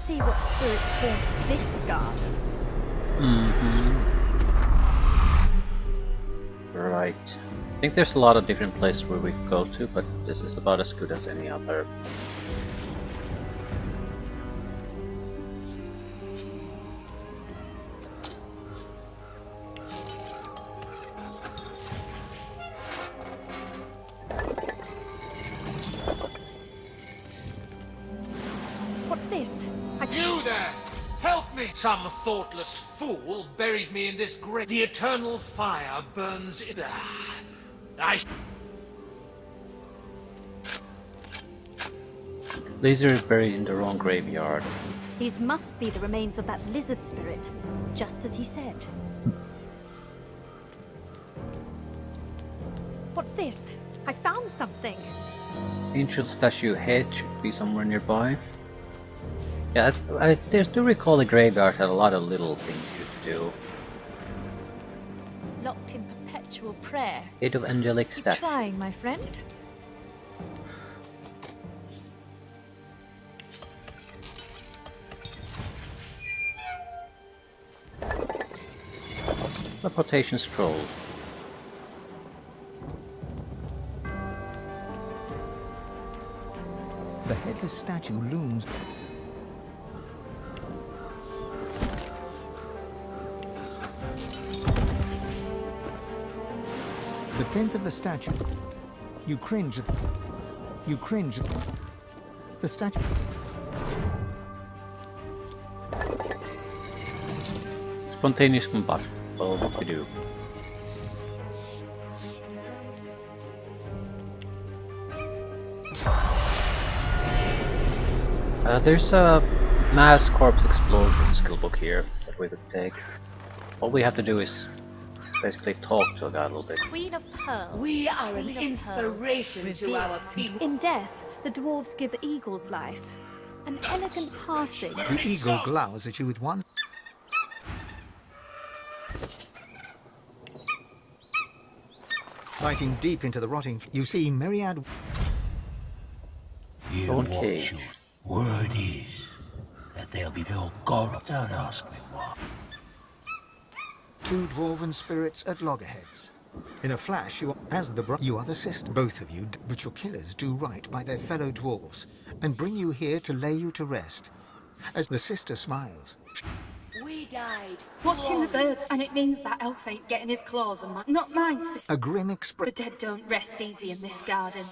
see what spirits haunt this garden. Right. I think there's a lot of different places where we could go to, but this is about as good as any other. What's this? You there! Help me! Some thoughtless fool buried me in this grave. The eternal fire burns in... Laser is buried in the wrong graveyard. These must be the remains of that lizard spirit, just as he said. What's this? I found something. Ancient statue head should be somewhere nearby. Yeah, I do recall the graveyard had a lot of little things you could do. Locked in perpetual prayer. Head of angelic Keep statue. trying, my friend. Teleportation scroll. The headless statue looms. The plinth of the statue. You cringe. You cringe. The statue. Spontaneous combustion. Well, what we do? There's a mass corpse explosion skill book here that we could take. All we have to do is basically talk to a guy a little bit. Queen of Pearls. We are an Queen of inspiration Pearls. to our people. In death, the dwarves give eagles life. An elegant passing. The eagle glowers at you with one. Biting deep into the rotting, you see myriad. You Don't watch cage. your word is that they'll be built. God, don't ask me why. Two dwarven spirits at loggerheads. In a flash, you are the sister. Both of you, but your killers do right by their fellow dwarves and bring you here to lay you to rest. As the sister smiles. We died. Watching the birds, and it means that elf ain't getting his claws on mine. Not mine, A grim The expression. dead don't rest easy in this garden.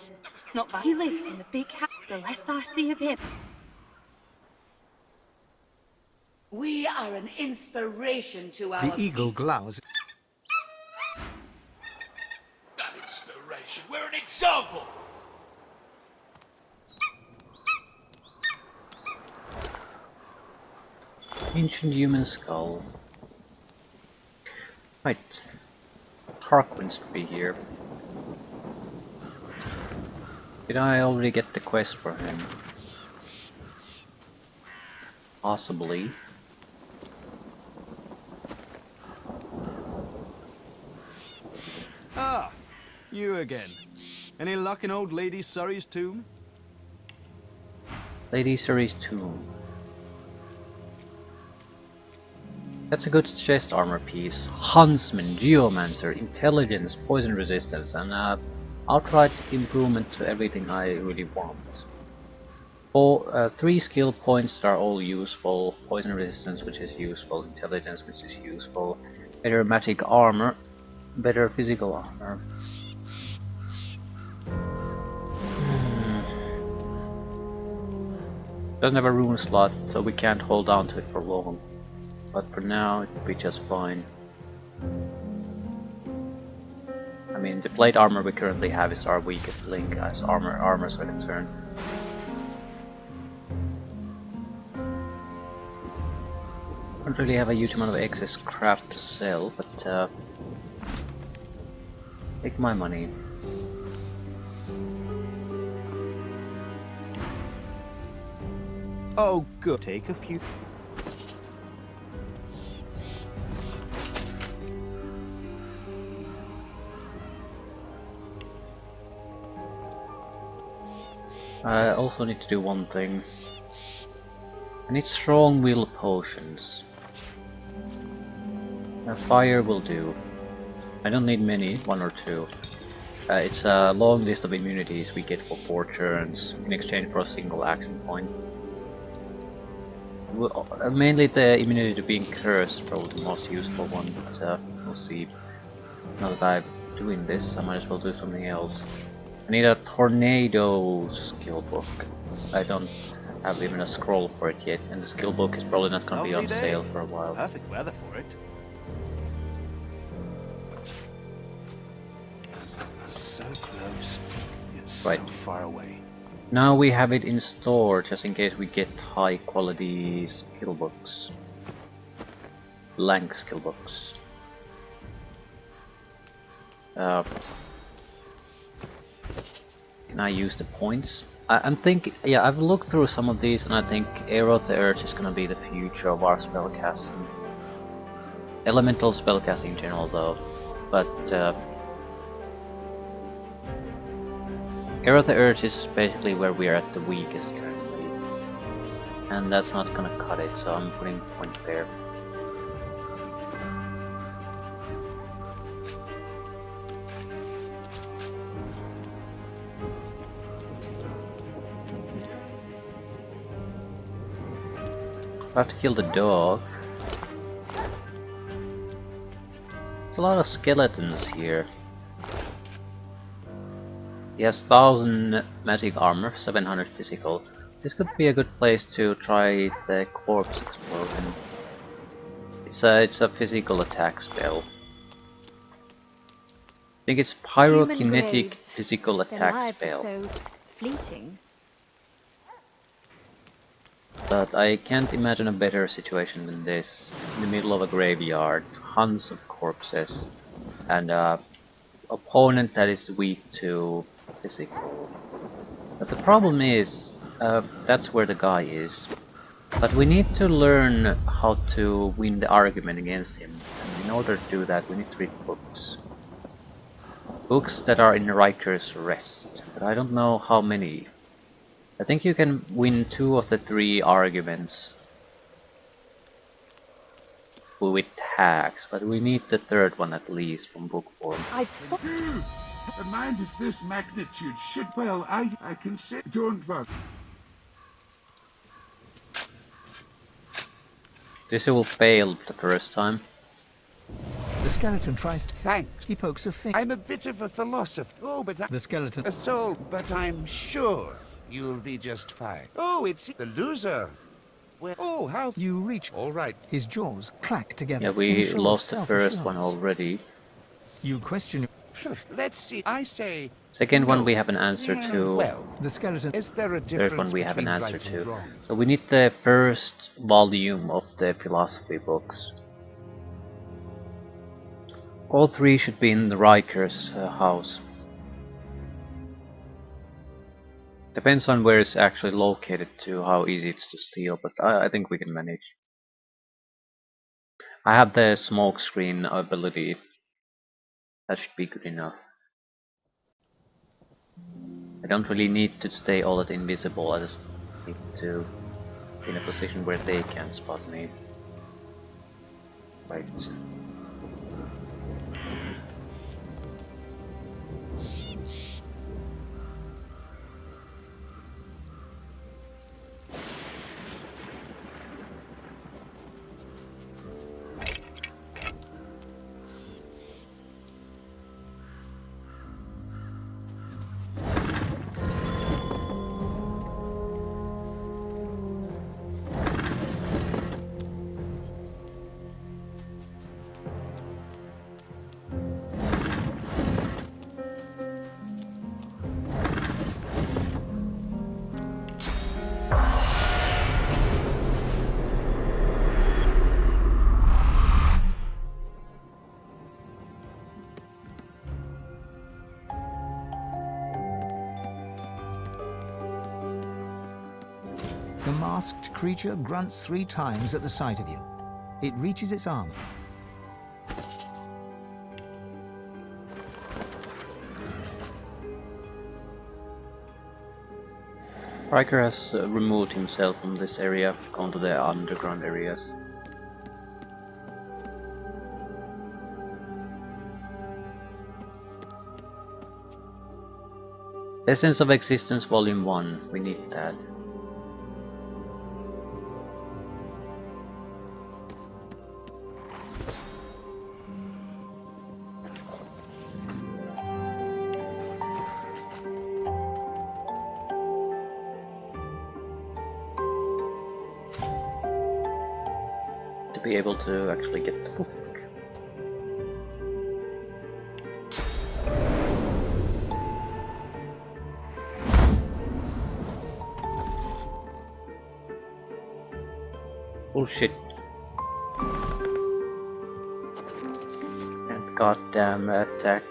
Not that he lives in the big house. The less I see of him. We are an inspiration to our The eagle glowers. An inspiration. We're an example! Ancient human skull. Right. Harquin should be here. Did I already get the quest for him? Possibly. Ah, you again. Any luck in old Lady Surrey's tomb? Lady Surrey's tomb. That's a good chest armor piece. Huntsman, Geomancer, Intelligence, Poison Resistance, and outright improvement to everything I really want. 3 skill points that are all useful. Poison Resistance, which is useful. Intelligence, which is useful. Better magic armor. Better physical armor. Doesn't have a rune slot, so we can't hold on to it for long. But for now, it will be just fine. I mean, the plate armor we currently have is our weakest link as armors are concerned. Don't really have a huge amount of excess crap to sell, but take my money. Oh, good. Take a few. I also need to do one thing. I need strong will potions. Fire will do. I don't need many, 1 or 2. It's a long list of immunities we get for 4 turns in exchange for a single action point. Mainly the immunity to being cursed is probably the most useful one, but we'll see. Now that I'm doing this, I might as well do something else. I need a tornado skill book. I don't have even a scroll for it yet, and the skill book is probably not going to be on Lovely sale day. for a while. Perfect weather for it. So close, yet so far away. Now we have it in store, just in case we get high quality skill books. Blank skill books. Can I use the points? I'm thinking, yeah, I've looked through some of these and I think Arrow of the Earth is gonna be the future of our spellcasting. Elemental spellcasting in general though, but Arrow of the Earth is basically where we are at the weakest currently. And that's not gonna cut it, so I'm putting the point there. I have to kill the dog. There's a lot of skeletons here. He has 1000 magic armor, 700 physical. This could be a good place to try the corpse explosion. It's a physical attack spell. I think it's pyrokinetic graves. physical Their attack lives spell. are so fleeting. But I can't imagine a better situation than this. In the middle of a graveyard, tons of corpses, and opponent that is weak to physical. But the problem is, that's where the guy is. But we need to learn how to win the argument against him. And in order to do that, we need to read books. Books that are in Riker's Rest. But I don't know how many. I think you can win 2 of the 3 arguments with tags, but we need the 3rd one at least from book form. I've spotted. A mind of this magnitude should, well, I can say, don't bother. This will fail the first time. The skeleton tries to... Thanks. He pokes a finger. I'm a bit of a philosopher. Oh, but The skeleton... a soul, but I'm sure you'll be just fine. Oh, it's the loser. Well, oh, how... You reach... All right. His jaws clack together. Yeah, in a we show of lost the first one self-assurance. already. You question... Let's see. I say... Second one no. we have an answer to. Well, The skeleton... is there a Third difference one we have an between answer right and to. wrong? So we need the first volume of the philosophy books. All 3 should be in the Riker's house. Depends on where it's actually located to how easy it's to steal, but I think we can manage. I have the smoke screen ability. That should be good enough. I don't really need to stay all that invisible, I just need to be in a position where they can't spot me. Right. The masked creature grunts 3 times at the sight of you. It reaches its arm. Riker has removed himself from this area, gone to the underground areas. Essence of Existence Volume 1, we need that. To be able to actually get the book. Bullshit. And goddamn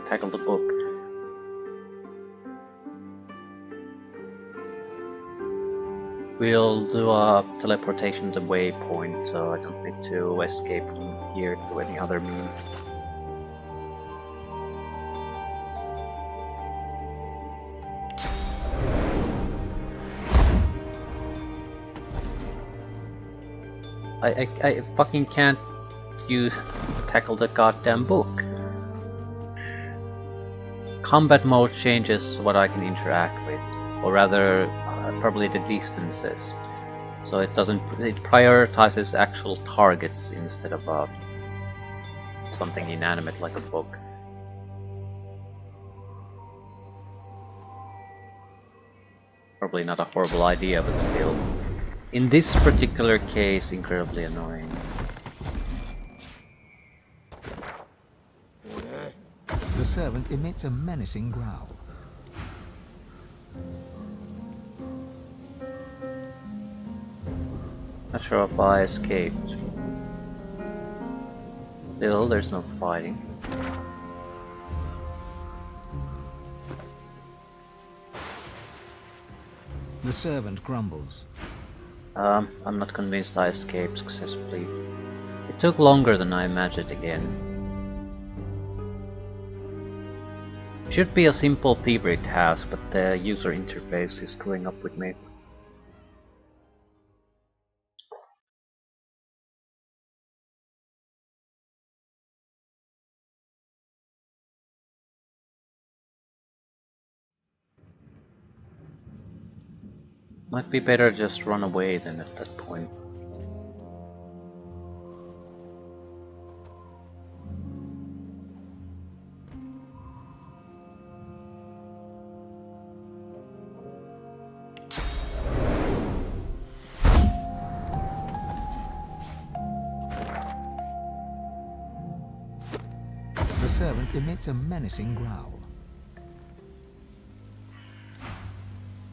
tackle the book. We'll do a teleportation to waypoint, so I don't need to escape from here through any other means. I fucking can't tackle the goddamn book. Combat mode changes what I can interact with, or rather, probably the distances. So it prioritizes actual targets instead of something inanimate like a book. Probably not a horrible idea, but still. In this particular case, incredibly annoying. The servant emits a menacing growl. Not sure if I escaped. Still, there's no fighting. The servant grumbles. I'm not convinced I escaped successfully. It took longer than I imagined again. Should be a simple thievery task, but the user interface is screwing up with me. Might be better just run away then at that point. The servant emits a menacing growl.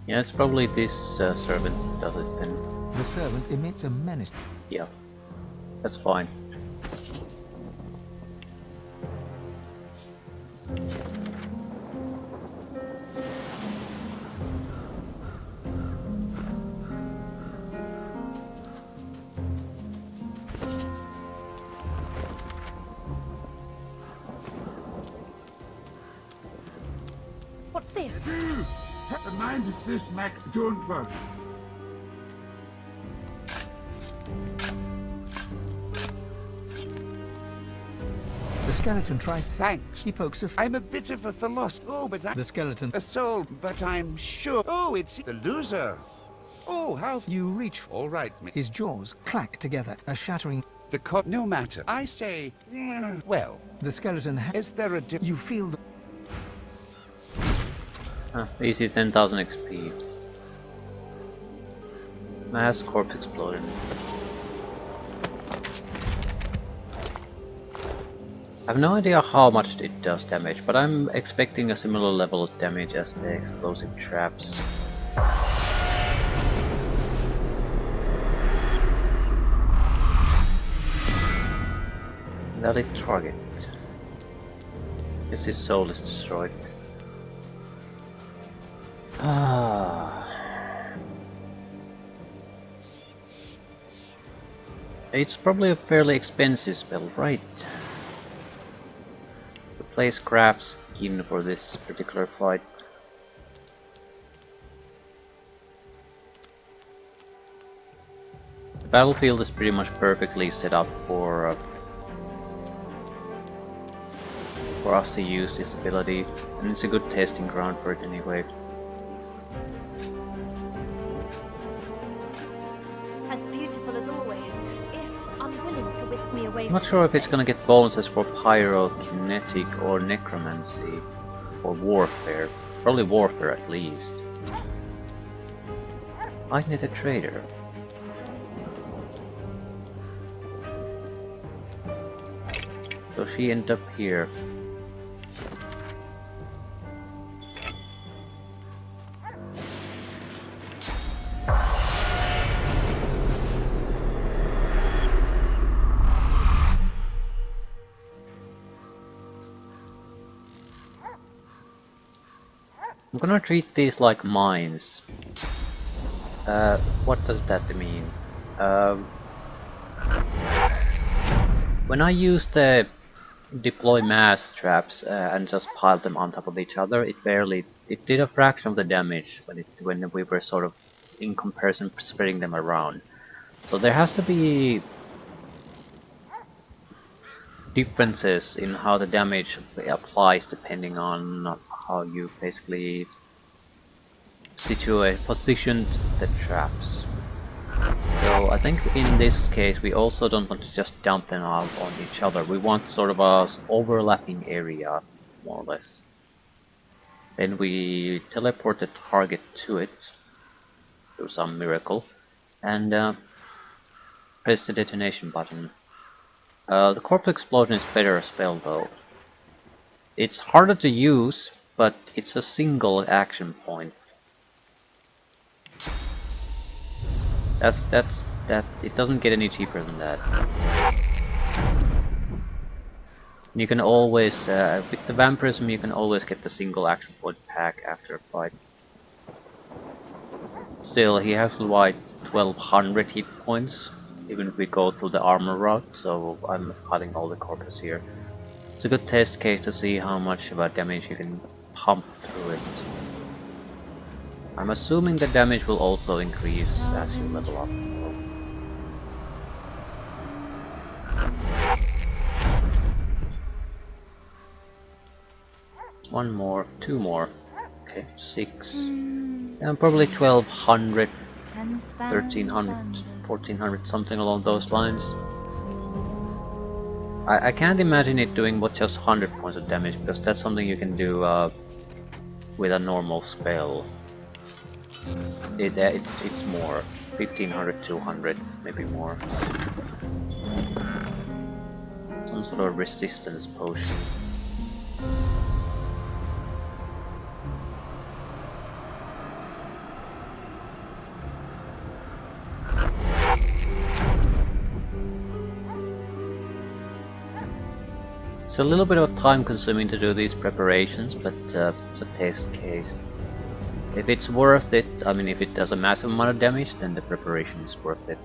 Yeah, it's probably this servant that does it then. The servant emits a menace. Yeah, that's fine. What's this? Mind if this Mac don't work. The skeleton tries. Thanks. He pokes a. I'm a bit of a philosopher. Oh, but The skeleton. a soul, but I'm sure. Oh, it's the loser. Oh, how You reach. all right, His jaws clack together, a shattering. no matter. I say, well, The skeleton. is there a You feel the. Easy 10,000 XP. Mass corpse explosion. I have no idea how much it does damage, but I'm expecting a similar level of damage as the explosive traps. Valid target. Yes, his soul is destroyed. It's probably a fairly expensive spell, right? Replace crab skin for this particular fight. The battlefield is pretty much perfectly set up for us to use this ability, and it's a good testing ground for it anyway. As beautiful as always, if unwilling to whisk me away I'm not from sure this if it's gonna place. get bonuses for pyrokinetic or necromancy or warfare. Probably warfare at least. I need a trader. So she ended up here. I'm gonna treat these like mines. What does that mean? When I use the deploy mass traps and just pile them on top of each other, it did a fraction of the damage when we were sort of in comparison spreading them around. So there has to be differences in how the damage applies depending on how you basically positioned the traps. So I think in this case we also don't want to just dump them out on each other. We want sort of a overlapping area, more or less. Then we teleport the target to it through some miracle and press the detonation button. The corpse explosion is better spell though. It's harder to use, but it's a single action point. It doesn't get any cheaper than that. You can always, with the vampirism, you can always get the single action point pack after a fight. Still, he has like 1200 hit points, even if we go through the armor route, so I'm cutting all the corpus here. It's a good test case to see how much of a damage you can pump through it. I'm assuming the damage will also increase as you level up. One more, two more. Okay, 6. And probably 1200, 1300, 1400, something along those lines. I can't imagine it doing what just 100 points of damage, because that's something you can do with a normal spell. It's more 1500, 200, maybe more. Some sort of resistance potion. It's a little bit of time consuming to do these preparations, but it's a test case. If it's worth it, I mean if it does a massive amount of damage, then the preparation is worth it.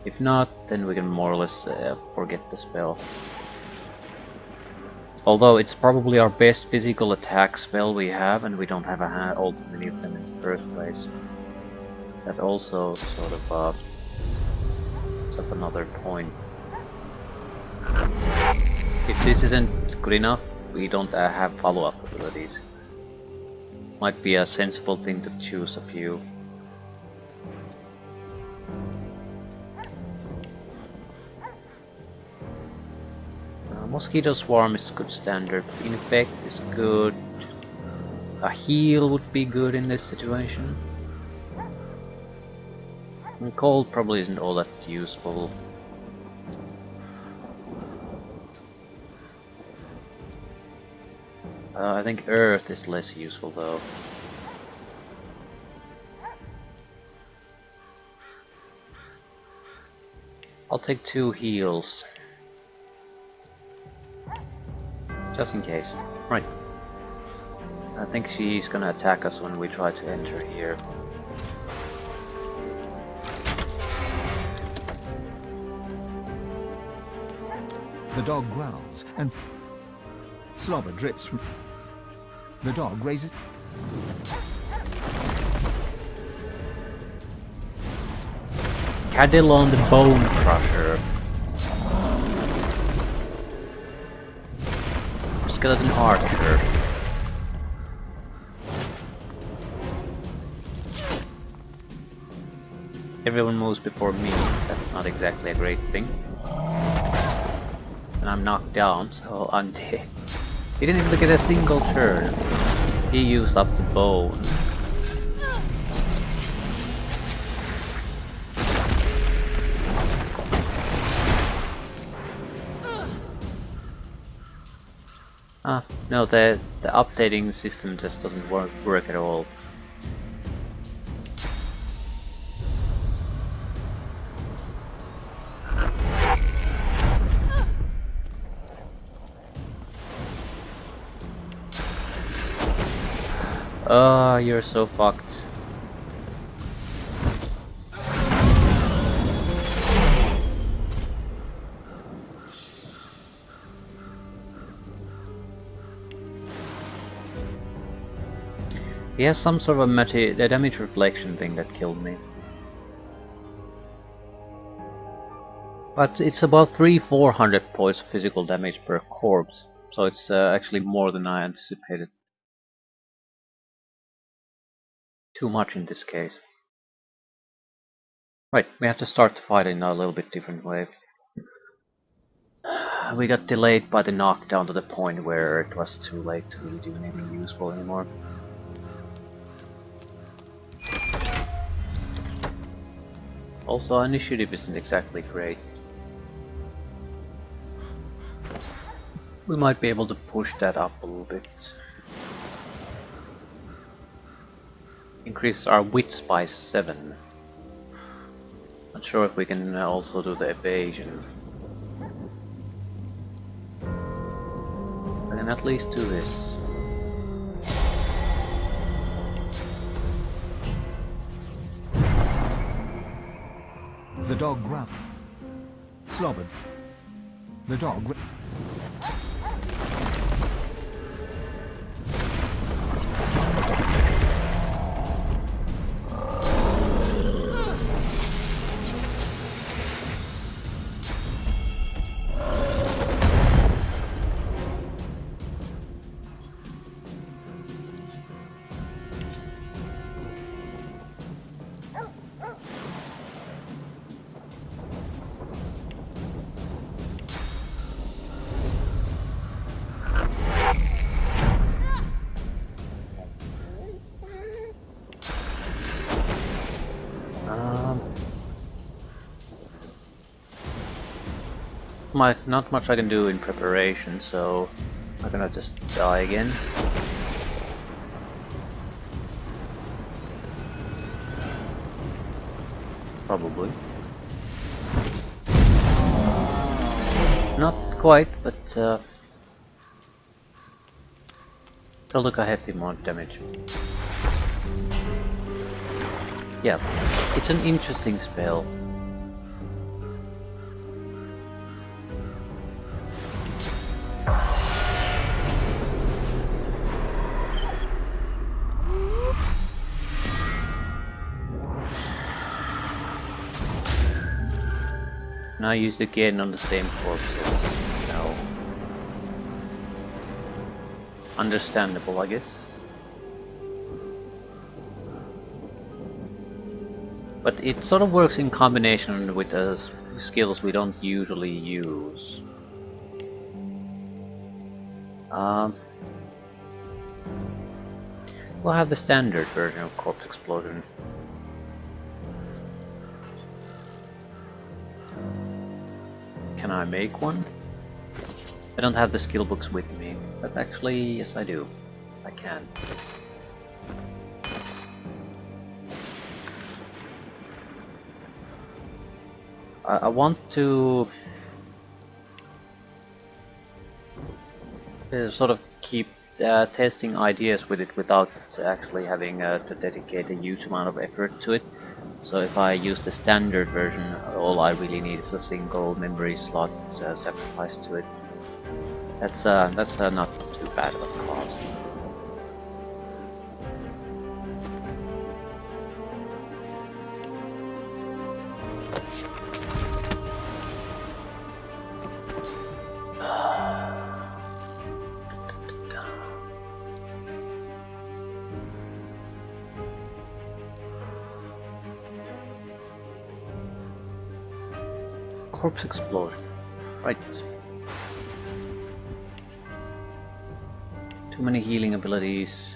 If not, then we can more or less forget the spell. Although it's probably our best physical attack spell we have, and we don't have all that many of them in the first place. That also sort of is up another point. If this isn't good enough, we don't have follow-up abilities. Might be a sensible thing to choose a few. Mosquito Swarm is good standard. Infect is good. A heal would be good in this situation. And cold probably isn't all that useful. I think Earth is less useful though. I'll take 2 heals. Just in case. Right. I think she's gonna attack us when we try to enter here. The dog growls and slobber drips from... The dog raises... Cadillon the Bone Crusher. Skeleton Archer. Everyone moves before me. That's not exactly a great thing. And I'm knocked down, so I'm dead. He didn't even get a single turn. He used up the bone. Ah, no, the updating system just doesn't work at all. Ah, you're so fucked. He has some sort of a damage reflection thing that killed me. But it's about 300-400 points of physical damage per corpse, so it's actually more than I anticipated. Too much in this case. Right, we have to start the fight in a little bit different way. We got delayed by the knockdown to the point where it was too late to really do anything useful anymore. Also, our initiative isn't exactly great. We might be able to push that up a little bit. Increase our wits by 7. Not sure if we can also do the evasion. I can at least do this. The dog growled. Slobbered. The dog. Not much I can do in preparation, so I'm gonna just die again. Probably. Not quite, but still took a hefty amount of damage. Yeah, it's an interesting spell. Now used again on the same corpses. No. Understandable, I guess. But it sort of works in combination with skills we don't usually use. We'll have the standard version of Corpse Explosion. Can I make one? I don't have the skill books with me, but actually, yes I do. I can. I want to sort of keep testing ideas with it without actually having to dedicate a huge amount of effort to it. So if I use the standard version, all I really need is a single memory slot sacrificed to it. That's not too bad of a cost. corpse explosion. Right. Too many healing abilities.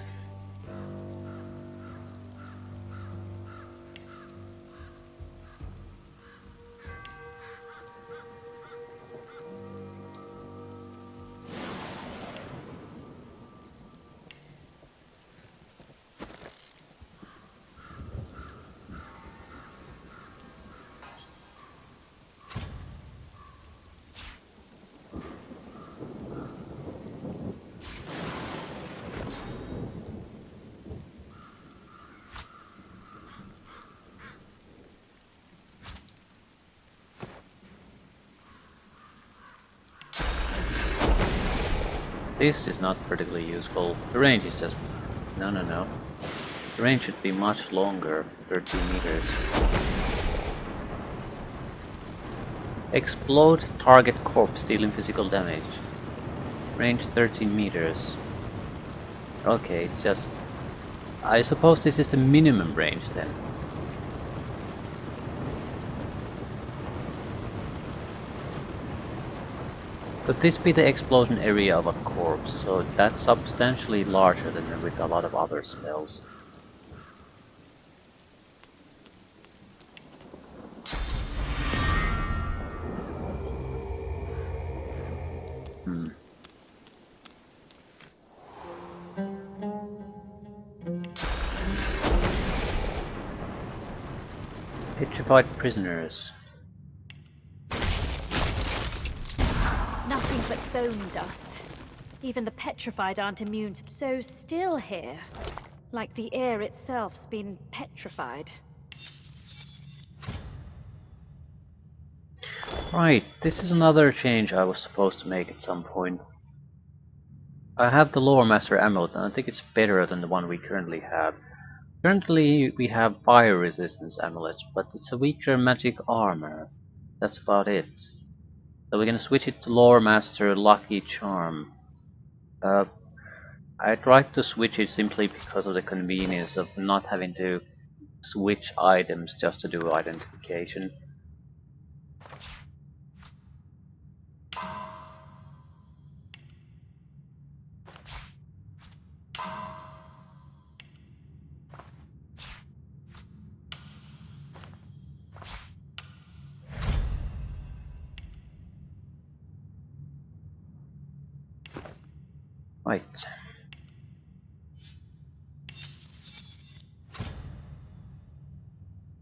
This is not particularly useful. The range is just... no. The range should be much longer, 13 meters. Explode target corpse, dealing physical damage. Range 13 meters. Okay, it's just... I suppose this is the minimum range then. Could this be the explosion area of a corpse? So that's substantially larger than with a lot of other spells. Petrified prisoners. Nothing but bone dust. Even the petrified aren't immune to... So still here. Like the air itself's been petrified. Right, this is another change I was supposed to make at some point. I have the Lore Master Amulet and I think it's better than the one we currently have. Currently we have fire resistance amulets, but it's a weaker magic armor. That's about it. So we're gonna switch it to Lore Master Lucky Charm. I tried to switch it simply because of the convenience of not having to switch items just to do identification. Right.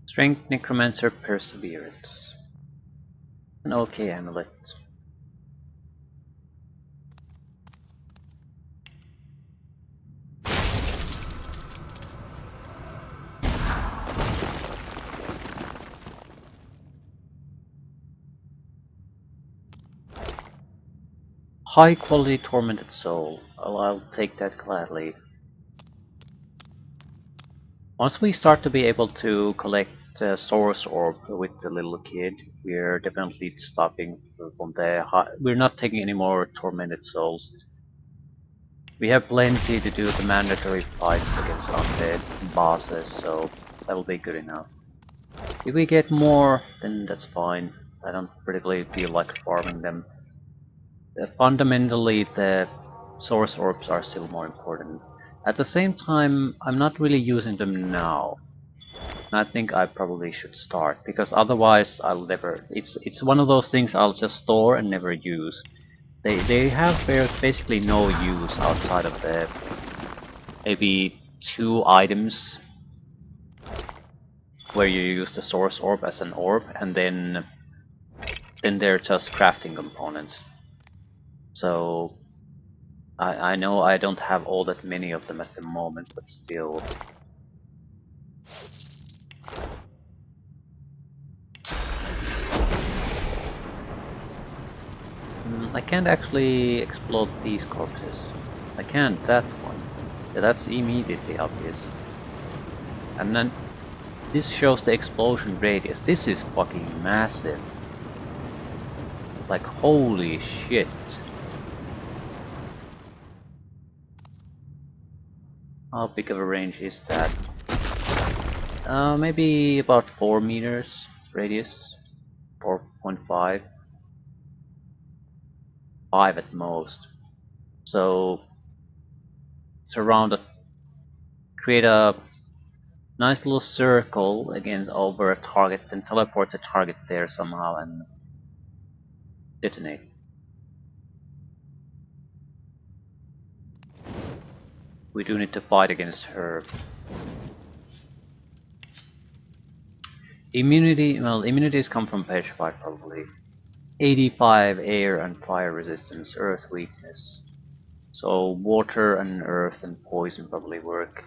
Strength Necromancer Perseverance. An okay amulet. High quality Tormented Soul. Well, I'll take that gladly. Once we start to be able to collect Source Orb with the little kid, we're definitely stopping from the we're not taking any more Tormented Souls. We have plenty to do the mandatory fights against undead bosses, so that'll be good enough. If we get more, then that's fine. I don't particularly feel like farming them. Fundamentally, the Source Orbs are still more important. At the same time, I'm not really using them now. And I think I probably should start, because otherwise I'll never... It's one of those things I'll just store and never use. They have basically no use outside of the maybe 2 items where you use the Source Orb as an orb, and then they're just crafting components. So I know I don't have all that many of them at the moment, but still. I can't actually explode these corpses. I can't that one. Yeah, that's immediately obvious. And then this shows the explosion radius. This is fucking massive. Like, holy shit. How big of a range is that? Maybe about 4 meters radius. 4.5, 5 at most. So surround it, create a nice little circle against over a target, then teleport the target there somehow and detonate. We do need to fight against her. Immunity, well, immunities come from petrified probably. 85 air and fire resistance, earth weakness. So water and earth and poison probably work.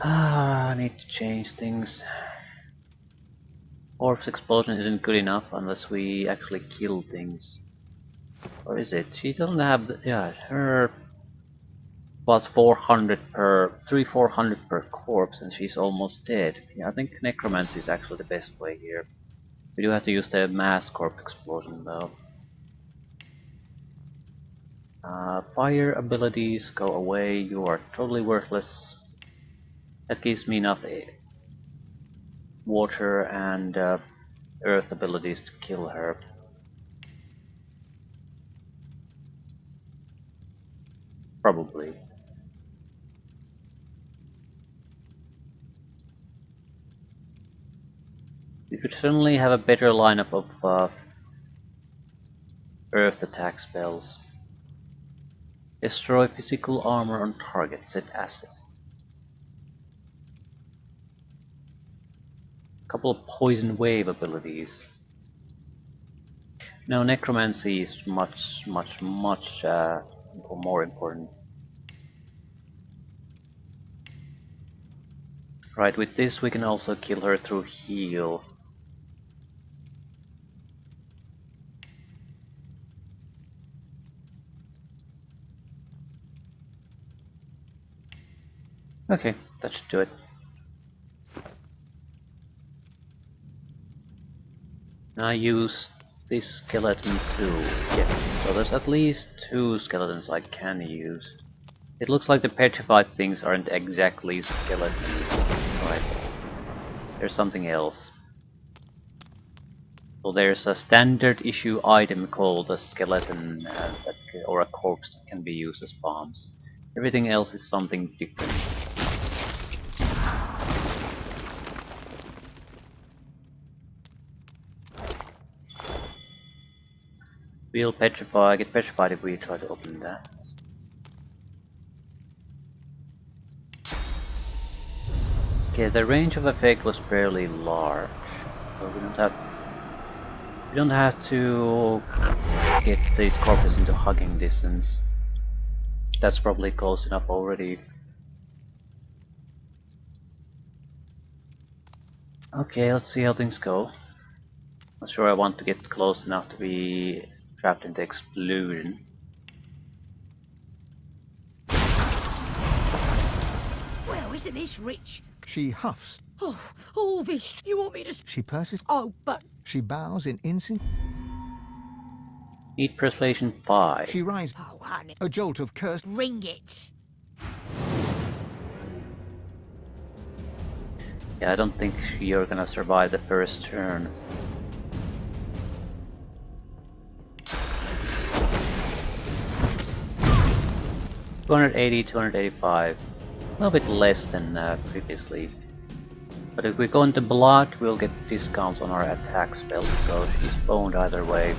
I need to change things. Orb's explosion isn't good enough unless we actually kill things. Or is it? She doesn't have the, yeah, her about 400 per 400 per corpse and she's almost dead. Yeah, I think necromancy is actually the best way here. We do have to use the mass corpse explosion though. Fire abilities go away, you are totally worthless. That gives me enough water and earth abilities to kill her. Probably. We could certainly have a better lineup of earth attack spells. Destroy physical armor on target, set acid. Couple of poison wave abilities. No, necromancy is much more important. Right, with this we can also kill her through heal. Okay, that should do it. I use this skeleton too. Yes, so there's at least 2 skeletons I can use. It looks like the petrified things aren't exactly skeletons. Right. There's something else. So there's a standard issue item called a skeleton or a corpse that can be used as bombs. Everything else is something different. We'll petrify, get petrified if we try to open that. Okay, the range of effect was fairly large, so we don't have to get these corpses into hugging distance. That's probably close enough already. Okay, let's see how things go. Not sure I want to get close enough to be trapped in the explosion. Well, isn't this rich? She huffs. Oh, all this. You want me to... She purses. Oh, but... She bows in instant. Need persuasion 5. She rises. Oh, honey. A jolt of curse. Ring it. Yeah, I don't think you're gonna survive the first turn. $280, $285. A little bit less than previously. But if we go into blood, we'll get discounts on our attack spells, so she's boned either way.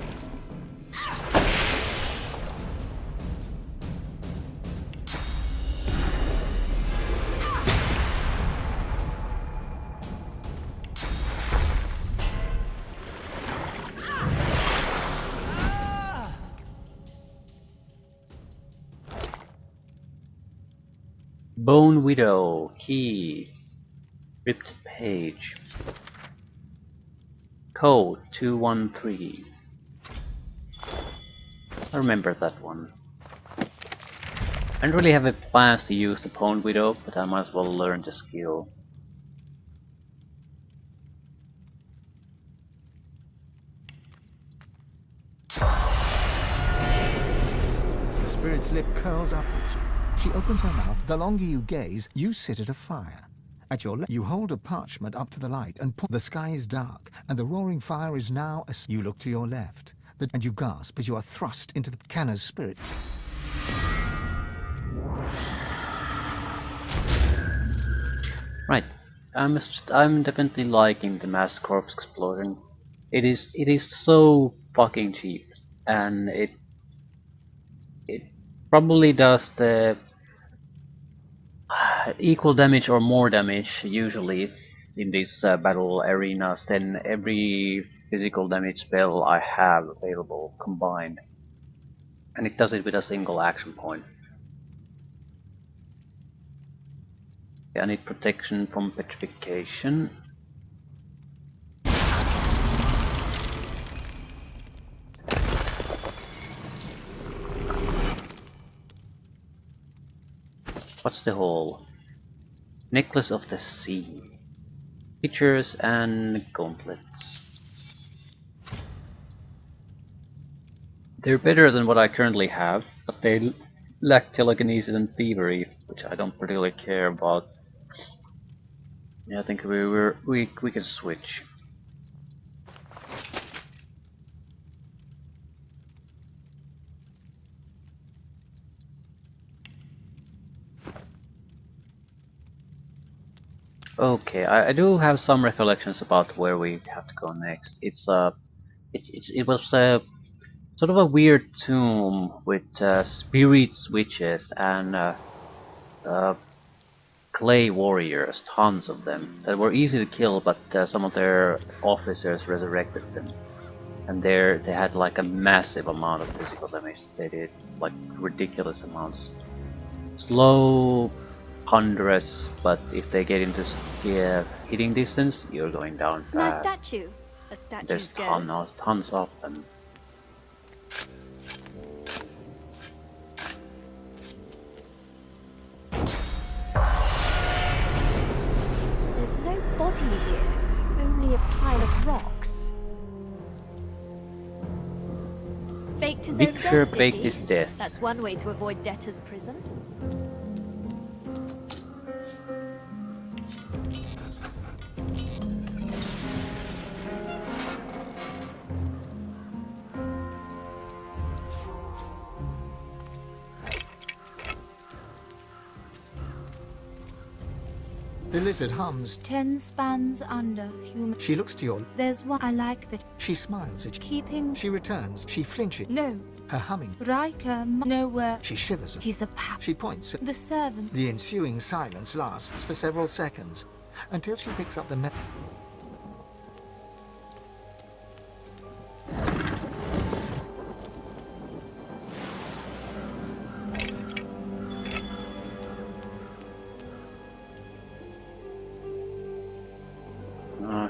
Bone Widow, key, ripped page, code 213. I remember that one. I don't really have a plans to use the Bone Widow, but I might as well learn the skill. The spirit's lip curls upwards. She opens her mouth. The longer you gaze, you sit at a fire. At your left, you hold a parchment up to the light and the sky is dark, and the roaring fire is now as you look to your left, and you gasp as you are thrust into the Canna's spirit. Right. I'm definitely liking the mass corpse explosion. It is so fucking cheap, and it probably does the equal damage or more damage usually in these battle arenas than every physical damage spell I have available combined, and it does it with a single action point. I need protection from petrification. What's the hole? Necklace of the Sea. Pictures and gauntlets. They're better than what I currently have, but they lack telekinesis and thievery, which I don't particularly care about. Yeah, I think we can switch. Okay, I do have some recollections about where we have to go next. It was sort of a weird tomb with spirit switches and clay warriors, tons of them, that were easy to kill, but some of their officers resurrected them. And they had like a massive amount of physical damage. They did like ridiculous amounts. Slow, ponderous, but if they get into hitting distance, you're going down fast. Nice statue. A statue's There's go. tons of them. There's no body here, only a pile of rocks. Faked his own Victor death, faked did his he? death. That's one way to avoid debtor's prison. The lizard hums. 10 spans under human. She looks to your. There's one I like that. She smiles at you. Keeping. She returns. She flinches. No. Her humming. Riker nowhere. She shivers. He's a pal. She points at. The servant. The ensuing silence lasts for several seconds, until she picks up the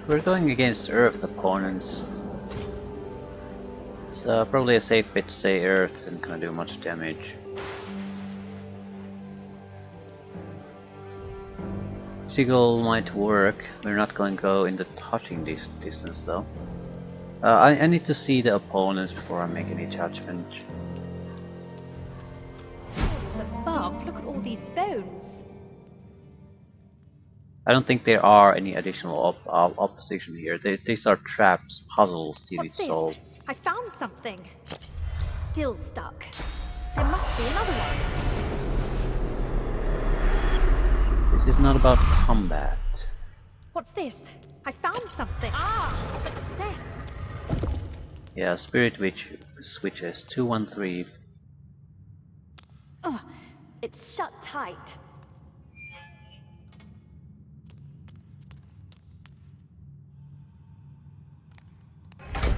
We're going against Earth opponents. It's probably a safe bet to say Earth isn't gonna do much damage. Sigil might work. We're not going to go into touching this distance though. I need to see the opponents before I make any judgment. Above, look at all these bones. I don't think there are any additional opposition here. These are traps, puzzles you need What's to this? solve. I found something. Still stuck. There must be another one. This is not about combat. What's this? I found something. Ah, success. Yeah, Spirit Witch switches 213. Oh, it's shut tight.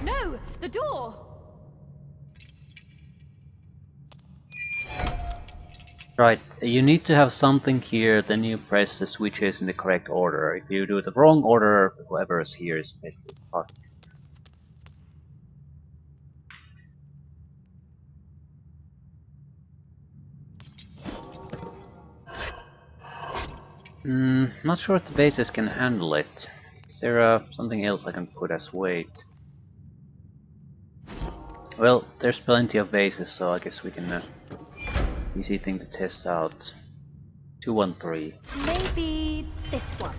No, the door. Right, you need to have something here, then you press the switches in the correct order. If you do the wrong order, whoever is here is basically fucked. Not sure if the bases can handle it. Is there something else I can put as weight? Well, there's plenty of bases, so I guess we can easy thing to test out. 213. Maybe this one.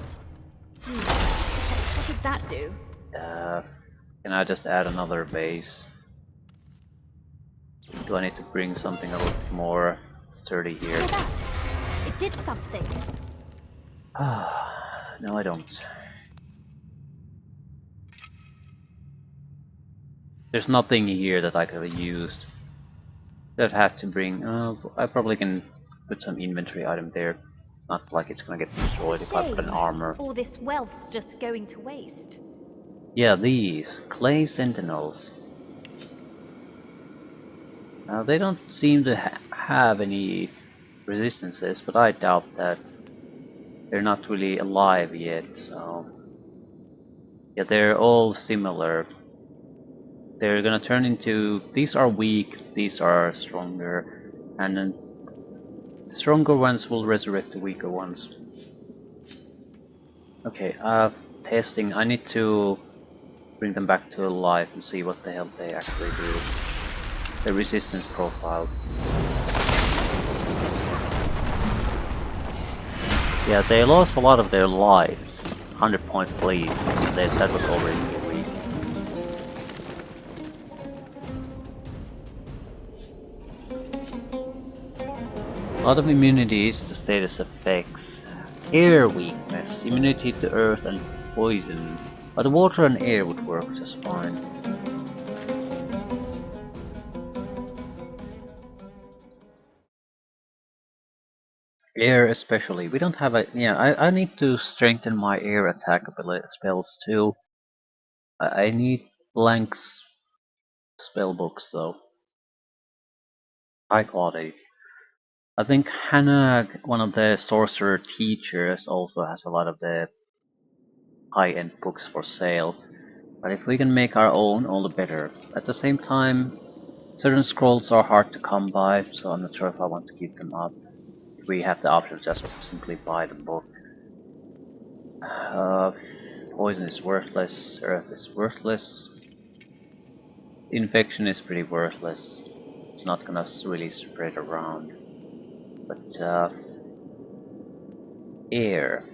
What did that do? Can I just add another base? Do I need to bring something a little more sturdy here? Look at that! It did something. No, I don't. There's nothing here that I could have used. I'd have to bring. I probably can put some inventory item there. It's not like it's gonna get destroyed if I put an armor. All this wealth's just going to waste. Yeah, these clay sentinels. Now they don't seem to have any resistances, but I doubt that. They're not really alive yet, so yeah, they're all similar. They're gonna turn into, these are weak, these are stronger, and then the stronger ones will resurrect the weaker ones. Okay, testing. I need to bring them back to life and see what the hell they actually do. The resistance profile. Yeah, they lost a lot of their lives. 100 points please. That was already weak. A lot of immunities to status effects. Air weakness, immunity to earth and poison. But water and air would work just fine. Air especially. We don't have a... Yeah, I need to strengthen my air attack ability spells too. I need blank spell books though. High quality. I think Hannah, one of the sorcerer teachers, also has a lot of the high-end books for sale. But if we can make our own, all the better. At the same time, certain scrolls are hard to come by, so I'm not sure if I want to keep them up. We have the option to just simply buy the book. Poison is worthless, earth is worthless. Infection is pretty worthless. It's not gonna really spread around. But air.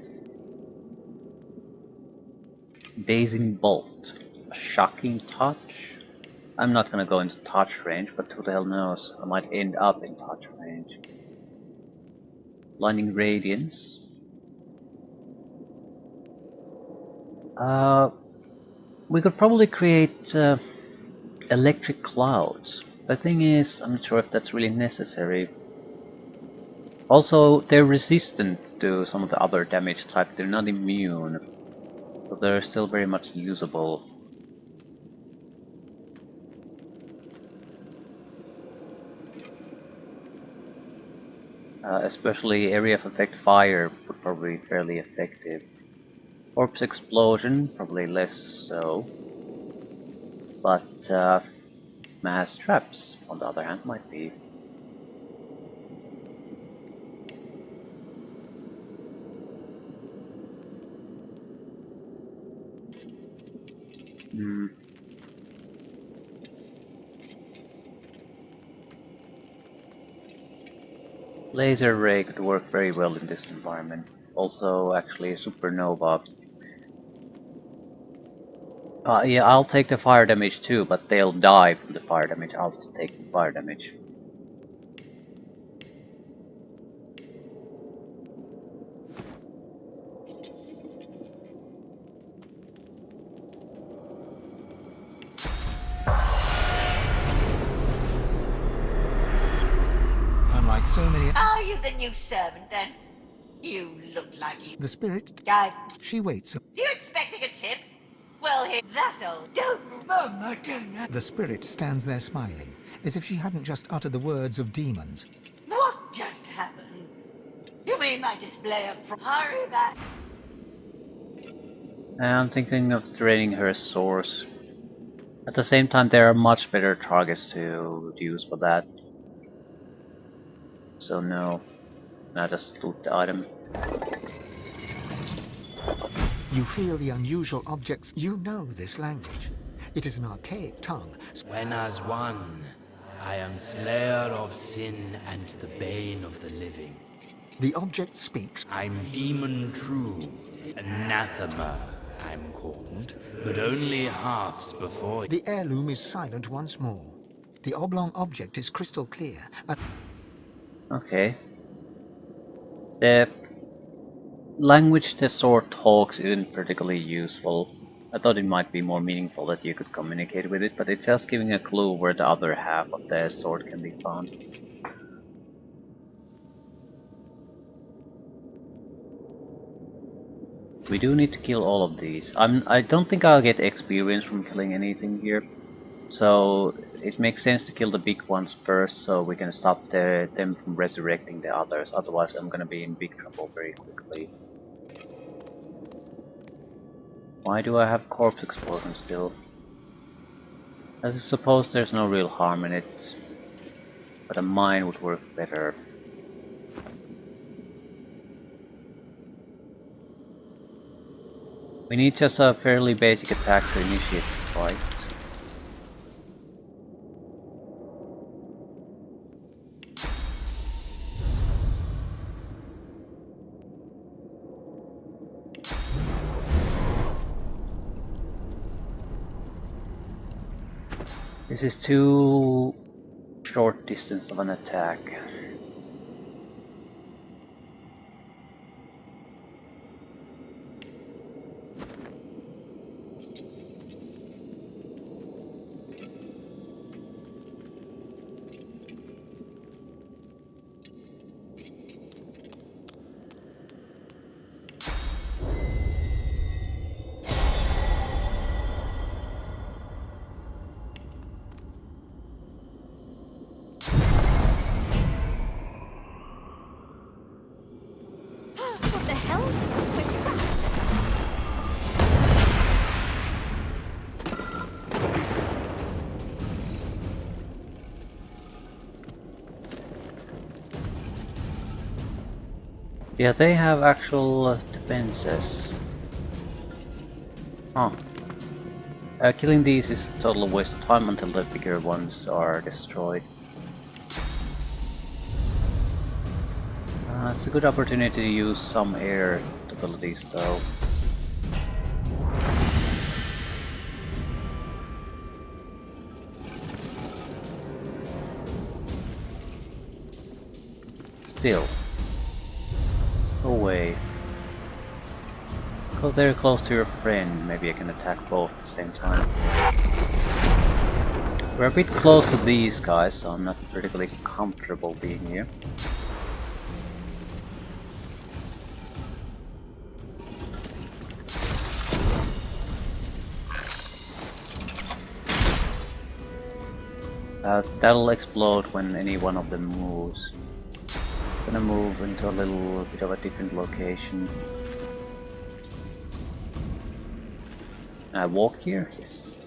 Dazing bolt. A shocking touch. I'm not gonna go into touch range, but who the hell knows? I might end up in touch range. Blinding radiance. We could probably create electric clouds. The thing is, I'm not sure if that's really necessary. Also, they're resistant to some of the other damage type. They're not immune, but they're still very much usable. Especially area of effect fire would probably be fairly effective. Corpse explosion, probably less so. But mass traps, on the other hand, might be. Laser ray could work very well in this environment. Also, actually, supernova. Yeah, I'll take the fire damage too, but they'll die from the fire damage. I'll just take the fire damage. Unlike so many... Are you the new servant then? You look like you... The spirit... I... She waits. You expecting a tip? Well, here, that old... Don't... Oh my goodness. The spirit stands there smiling, as if she hadn't just uttered the words of demons. What just happened? You mean my display of... Hurry back. I'm thinking of draining her source. At the same time, there are much better targets to use for that. So no, I just loot the item. You feel the unusual objects. You know this language. It is an archaic tongue. When as one, I am slayer of sin and the bane of the living. The object speaks. I'm demon true, anathema I'm called, but only halves before. The heirloom is silent once more. The oblong object is crystal clear. Okay. The language the sword talks isn't particularly useful. I thought it might be more meaningful that you could communicate with it, but it's just giving a clue where the other half of the sword can be found. We do need to kill all of these. I don't think I'll get experience from killing anything here. So it makes sense to kill the big ones first so we can stop them from resurrecting the others. Otherwise I'm gonna be in big trouble very quickly. Why do I have corpse explosion still? I suppose there's no real harm in it, but a mine would work better. We need just a fairly basic attack to initiate the fight. This is too short distance of an attack. What the hell? Yeah, they have actual defenses. Huh. Killing these is a total waste of time until the bigger ones are destroyed. It's a good opportunity to use some air abilities though. Still. Go away. Go very close to your friend, maybe I can attack both at the same time. We're a bit close to these guys, so I'm not particularly comfortable being here. That'll explode when any one of them moves. I'm gonna move into a little bit of a different location. Can I walk here? Yes.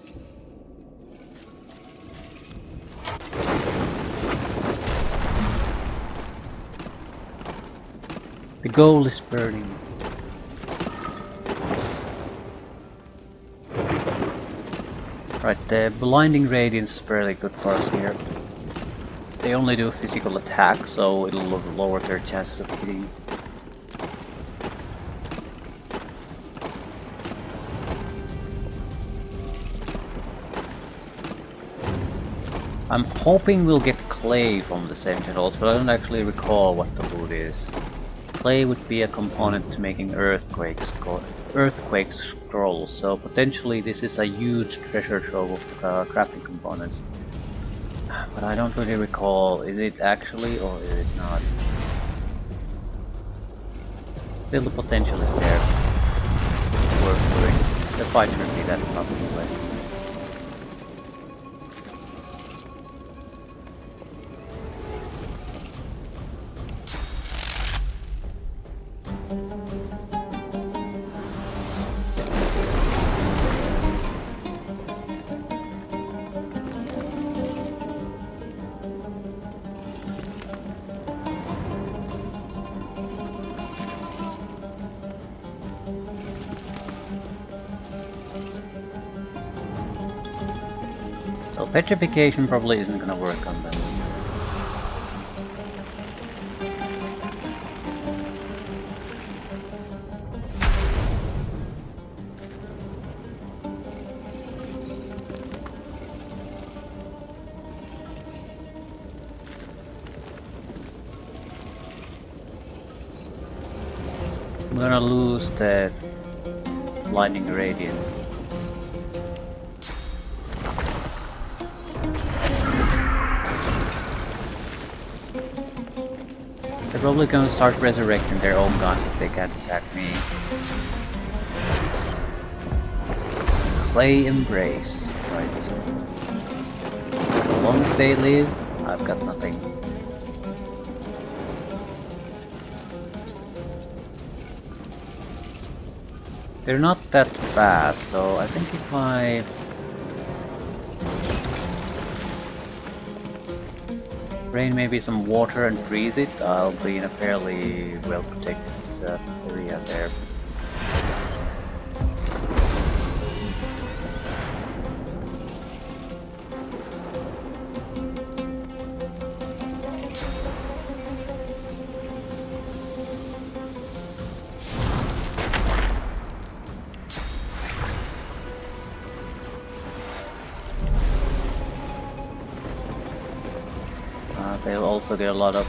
The goal is burning. Right, the blinding radiance is fairly good for us here. They only do physical attack, so it'll lower their chances of hitting. I'm hoping we'll get clay from the same channels, but I don't actually recall what the loot is. Clay would be a component to making earthquake scrolls, so potentially this is a huge treasure trove of crafting components. But I don't really recall, is it actually or is it not? Still the potential is there. It's worth doing. The fight shouldn't be that tough anyway. So petrification probably isn't gonna work on them. gonna lose the lightning radiance. They're probably gonna start resurrecting their own guns if they can't attack me. Clay Embrace. Right. As long as they live, I've got nothing. They're not that fast, so I think if I rain maybe some water and freeze it, I'll be in a fairly well protected area there. They'll also get a lot of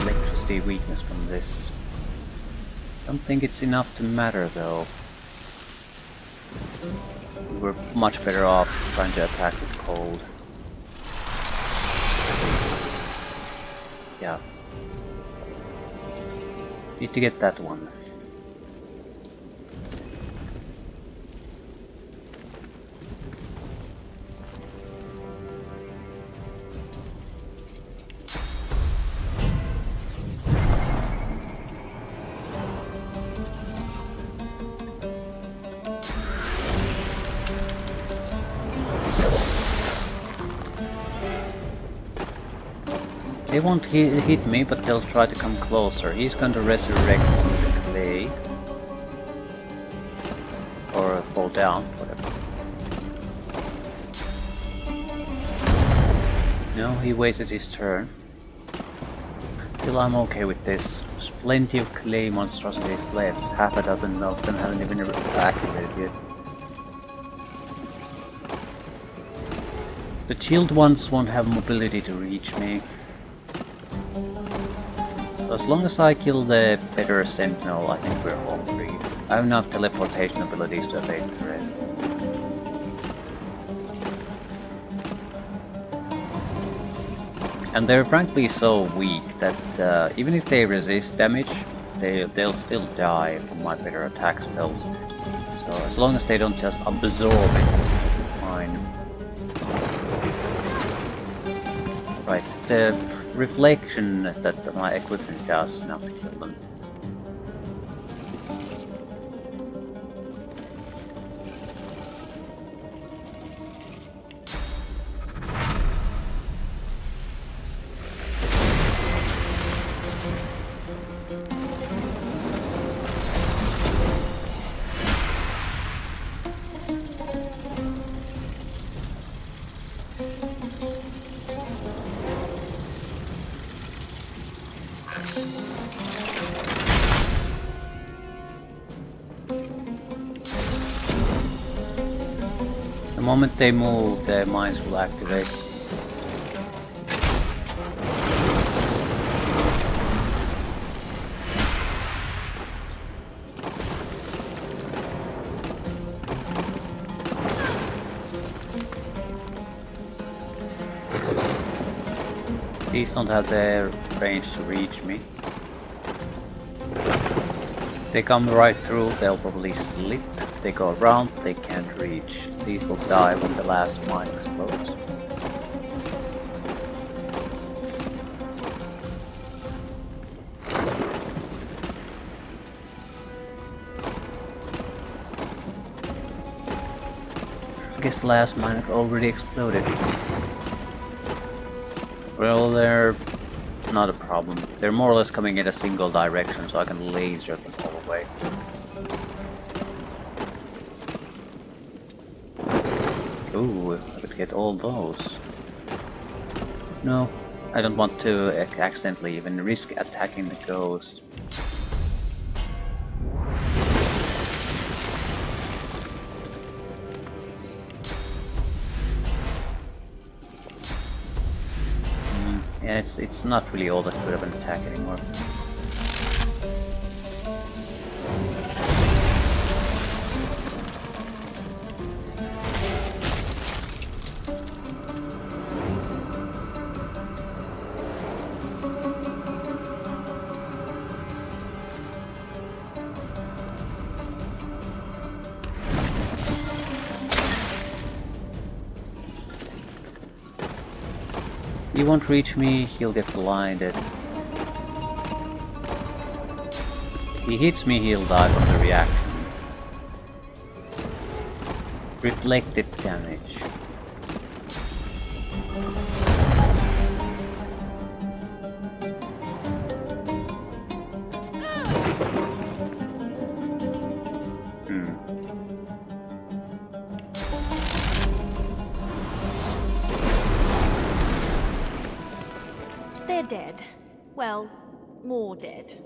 electricity weakness from this. Don't think it's enough to matter though. We're much better off trying to attack with cold. Yeah. Need to get that one. They won't hit me, but they'll try to come closer. He's going to resurrect some of the clay. Or fall down, whatever. No, he wasted his turn. Still, I'm okay with this. There's plenty of clay monstrosities left. Half a dozen of them haven't even activated yet. The chilled ones won't have mobility to reach me. So as long as I kill the better sentinel, I think we're home free. I have enough teleportation abilities to evade the rest. And they're frankly so weak that even if they resist damage, they'll still die from my better attack spells. So as long as they don't just absorb it, fine. Right, the reflection that my equipment does enough to kill them. The moment they move, their mines will activate. These don't have the range to reach me. If they come right through, they'll probably slip. If they go around, they can't reach. These will die when the last mine explodes. I guess the last mine already exploded. Well, they're not a problem. They're more or less coming in a single direction, so I can laser them all the way. Ooh, I could get all those. No, I don't want to accidentally even risk attacking the ghost. Yeah, it's not really all that good of an attack anymore. He won't reach me, he'll get blinded. If he hits me, he'll die from the reaction. Reflected damage. They're dead. Well, more dead.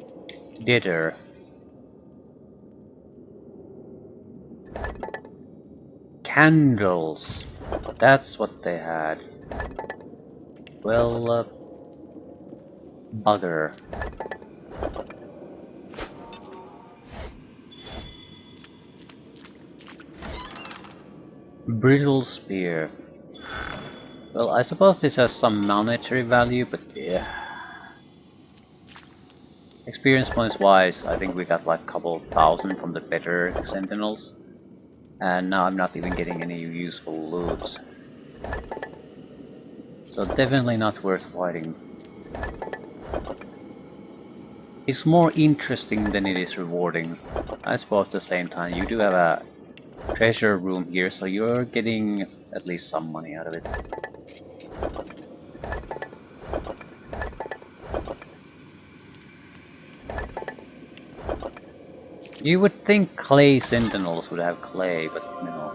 Deader. Candles. That's what they had. Well, bugger. Brittle spear. Well, I suppose this has some monetary value, but yeah. Experience points wise, I think we got like a couple thousand from the better sentinels. And now I'm not even getting any useful loot. So definitely not worth fighting. It's more interesting than it is rewarding. I suppose at the same time you do have a treasure room here, so you're getting at least some money out of it. You would think clay sentinels would have clay, but no.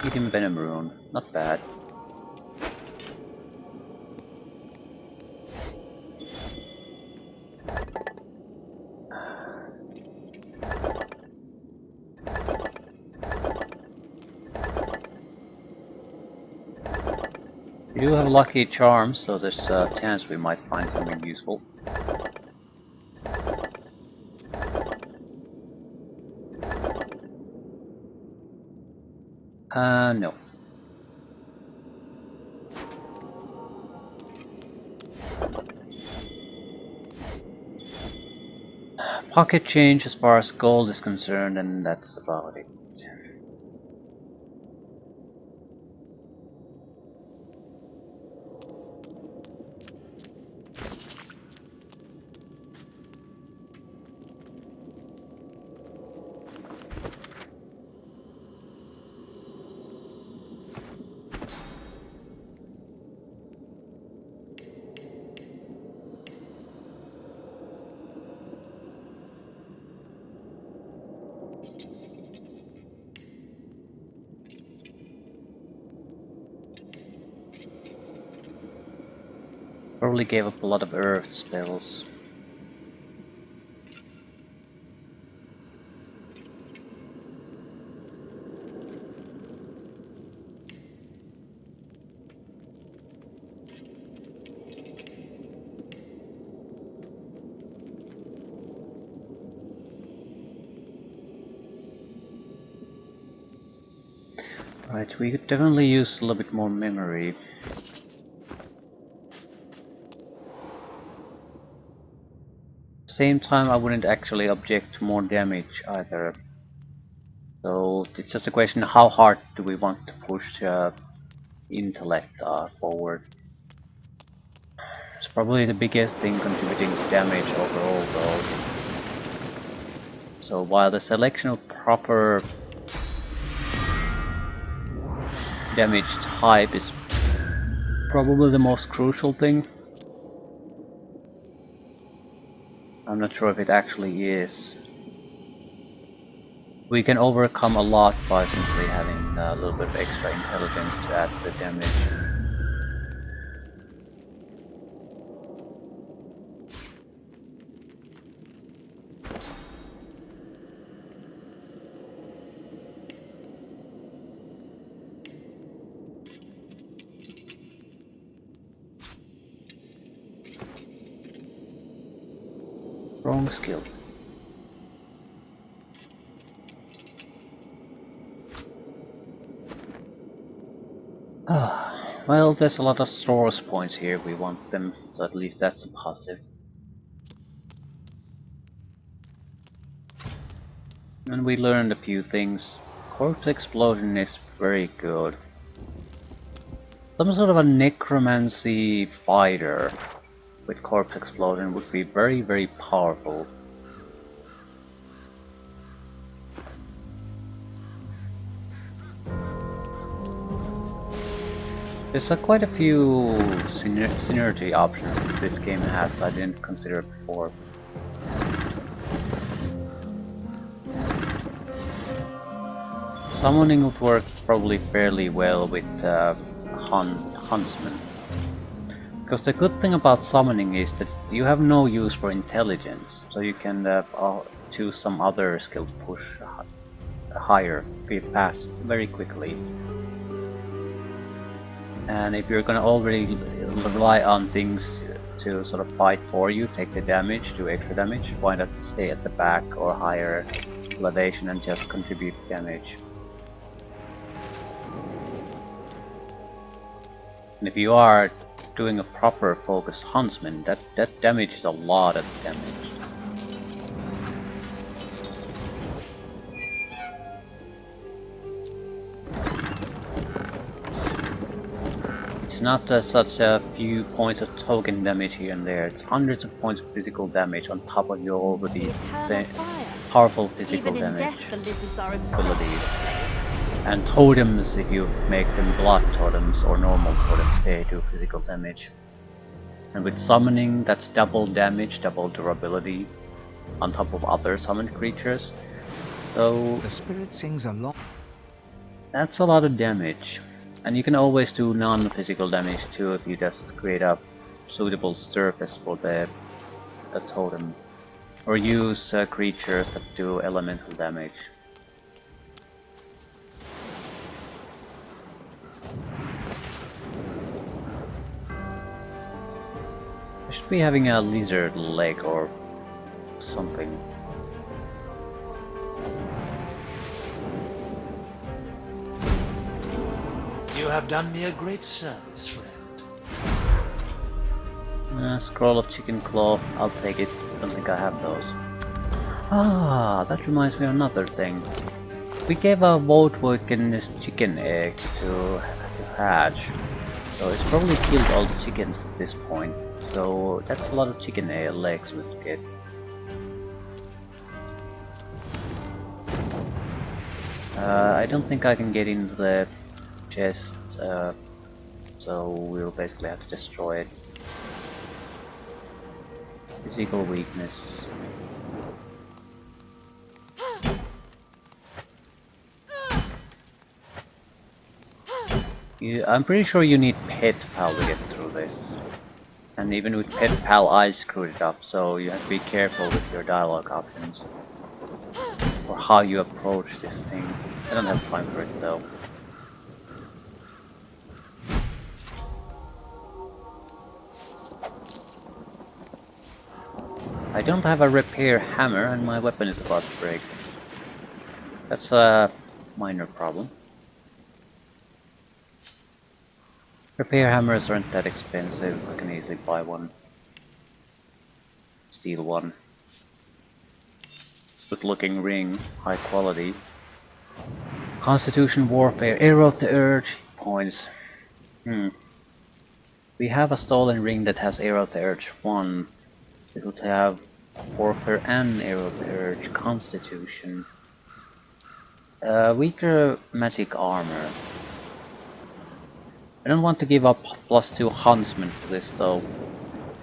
Eating venom rune, not bad. We do have lucky charms, so there's a chance we might find something useful. No. Pocket change as far as gold is concerned, and that's about it. Probably gave up a lot of earth spells. Right, we could definitely use a little bit more memory. Same time, I wouldn't actually object to more damage either. So it's just a question: how hard do we want to push intellect forward? It's probably the biggest thing contributing to damage overall, though. So while the selection of proper damage type is probably the most crucial thing, I'm not sure if it actually is. We can overcome a lot by simply having a little bit of extra intelligence to add to the damage. Wrong skill. Well, there's a lot of source points here, we want them, so at least that's a positive. And we learned a few things. Corpse explosion is very good. Some sort of a necromancy fighter with corpse explosion would be very, very powerful. There's quite a few synergy options that this game has that I didn't consider before. Summoning would work probably fairly well with Huntsman. Because the good thing about summoning is that you have no use for intelligence, so you can choose some other skill to push higher, past very quickly. And if you're gonna already rely on things to sort of fight for you, take the damage, do extra damage, why not stay at the back or higher elevation and just contribute damage? And if you are doing a proper focus huntsman, that damage is a lot of damage. It's not such a few points of token damage here and there, it's hundreds of points of physical damage on top of your already powerful physical damage abilities. And totems, if you make them blood totems or normal totems, they do physical damage. And with summoning, that's double damage, double durability, on top of other summoned creatures. So the spirit sings a lot. That's a lot of damage. And you can always do non-physical damage too if you just create a suitable surface for the totem. Or use creatures that do elemental damage. I should be having a lizard leg or something. You have done me a great service, friend. Scroll of chicken claw, I'll take it. I don't think I have those. Ah, that reminds me of another thing. We gave a Voidwoken's chicken egg to hatch, so it's probably killed all the chickens at this point. So that's a lot of chicken legs we get. I don't think I can get into the chest, so we'll basically have to destroy it. Physical weakness. I'm pretty sure you need Pet Pal to get through this. And even with Pet Pal I screwed it up, so you have to be careful with your dialogue options. Or how you approach this thing. I don't have time for it though. I don't have a repair hammer and my weapon is about to break. That's a minor problem. Repair hammers aren't that expensive, I can easily buy one. Steal one. Good looking ring, high quality. Constitution Warfare, Arrow of the Urge, points. We have a stolen ring that has Arrow of the Urge 1. It would have Warfare and Arrow of the Urge, Constitution. Weaker magic armor. I don't want to give up +2 Huntsman for this though.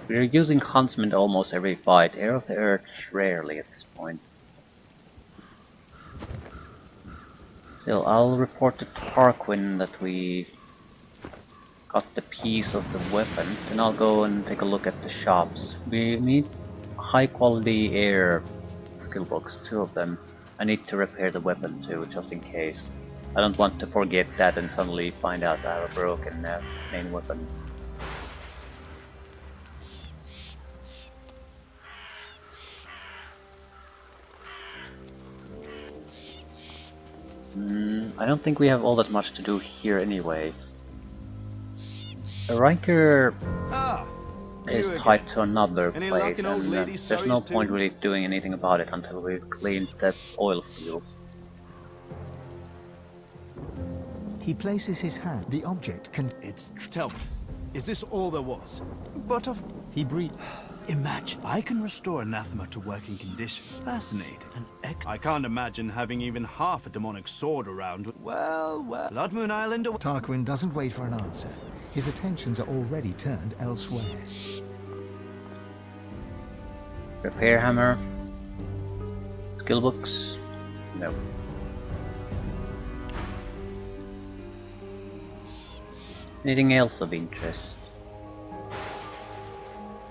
We're using Huntsman almost every fight, Arrow of the Urge rarely at this point. Still, I'll report to Tarquin that we got the piece of the weapon, then I'll go and take a look at the shops. We need high quality air skill books, 2 of them. I need to repair the weapon too, just in case. I don't want to forget that and suddenly find out I have a broken main weapon. I don't think we have all that much to do here anyway. Riker is tied to another place and there's no point really doing anything about it until we've cleaned the oil fields. He places his hand. The object can... Tell me, is this all there was? But of... He breathes. Imagine, I can restore anathema to working condition. Fascinating. I can't imagine having even half a demonic sword around. Well, Blood Moon Island... Tarquin doesn't wait for an answer. His attentions are already turned elsewhere. Repair hammer. Skill books. No. Anything else of interest?